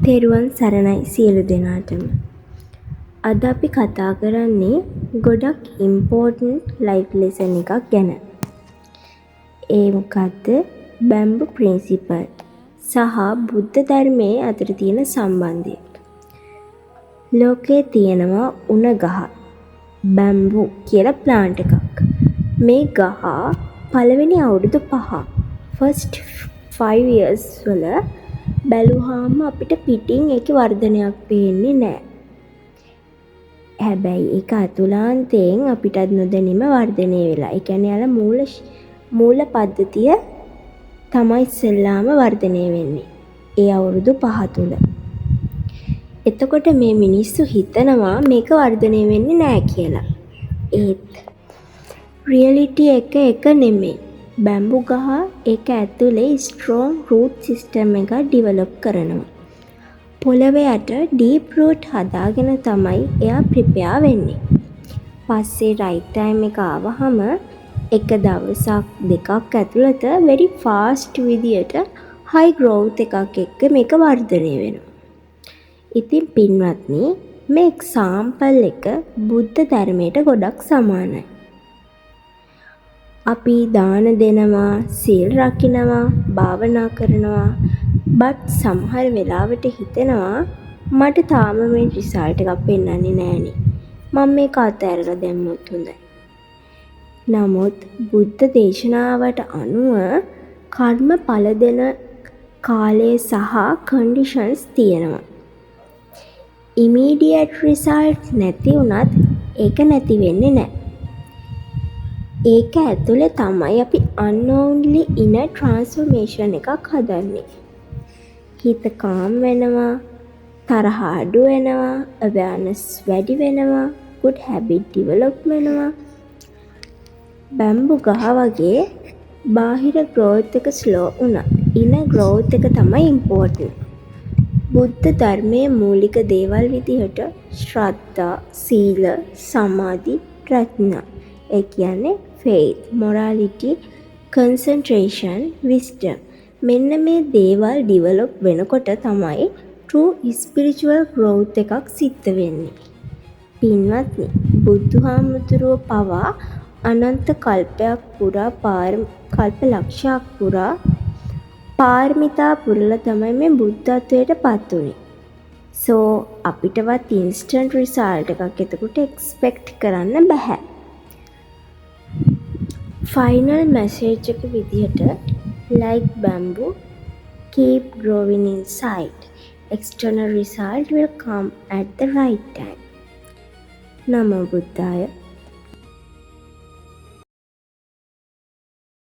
තෙරුවන් සරණයි සියලු දෙනාටම. අද අපි කතා කරන්නේ ගොඩක් ඉම්පෝර්ටන්ට් ලයිෆ් ලෙසන් එකක් ගැන. ඒ මොකද්ද? බැම්බු ප්‍රින්සිපල් සහ බුද්ධ ධර්මයේ අතර තියෙන සම්බන්ධය. ලෝකයේ තියෙනවා උණ ගහ, බැම්බු කියලා ප්ලාන්ට් එකක්. මේ ගහ පළවෙනි අවුරුදු 5 ෆස්ට් 5 years වල බැලුවාම අපිට පිටින් ඒකේ වර්ධනයක් පේන්නේ නැහැ. හැබැයි ඒක අතුලාන්තයෙන් අපිටත් නොදැනීම වර්ධනය වෙලා. ඒ කියන්නේ යාළ මූල පද්ධතිය තමයි ඉස්සෙල්ලාම වර්ධනය වෙන්නේ. ඒ අවුරුදු 5 තුල. එතකොට මේ මිනිස්සු හිතනවා මේක වර්ධනය වෙන්නේ නැහැ කියලා. ඒත් රියැලිටි එක නෙමෙයි. බැම්බු ගහ ඒක ඇතුලේ ස්ට්‍රෝං රූට් සිස්ටම් එකක් ඩිවලොප් කරනවා. පොළවේ යට ඩීප් රූට් හදාගෙන තමයි එයා ප්‍රිපෙයාර් වෙන්නේ. පස්සේ රයිට් ටයිම් එක ආවහම එක දවසක් දෙකක් ඇතුළත very fast විදියට high growth එකක් එක්ක මේක වර්ධනය වෙනවා. ඉතින් පින්වත්නි මේ එක්සාම්පල් එක බුද්ධ ධර්මයට ගොඩක් සමානයි. අපි දාන දෙනවා, සීල් රකින්නවා, භාවනා කරනවා. බට් සමහර වෙලාවට හිතෙනවා මට තාම මේ රිසල්ට් එකක් පෙන්වන්නේ නැහනේ. මම මේක අතහැරලා දැම්මොත් හොඳයි. නමුත් බුද්ධ දේශනාවට අනුව කර්ම ඵල දෙන කාලය සහ කන්ඩිෂන්ස් තියෙනවා. ඉමීඩියට් රිසල්ට් නැති වුණත් ඒක නැති වෙන්නේ නැහැ. ඒක ඇතුලේ තමයි අපි unknownly inner transformation එකක් හදන්නේ. හිත කාම් වෙනවා, තරහ අඩු වෙනවා, awareness වැඩි වෙනවා, good habit develop වෙනවා. බැම්බු ගහ වගේ බාහිර growth එක slow වුණා. inner growth එක තමයි important. බුද්ධ ධර්මයේ මූලික දේවල් විදිහට ශ්‍රද්ධා, සීල, සමාධි, ප්‍රඥා. ඒ කියන්නේ faith, morality, concentration, wisdom. මෙන්න මේ දේවල් ඩිවලොප් වෙනකොට තමයි true spiritual growth එකක් සිද්ධ වෙන්නේ. පින්වත්නි, බුදුහාමුදුරුවෝ පවා අනන්ත කල්පයක් පුරා කල්ප ලක්ෂයක් පුරා පාරමිතා පුරලා තමයි මේ බුද්ධත්වයට පත් වුනේ. So අපිටවත් instant result එකක් එතකොට expect කරන්න බෑ. Final message එක විදිහට like bamboo, keep growing inside. External result will come at the right time. Namo Buddhaya.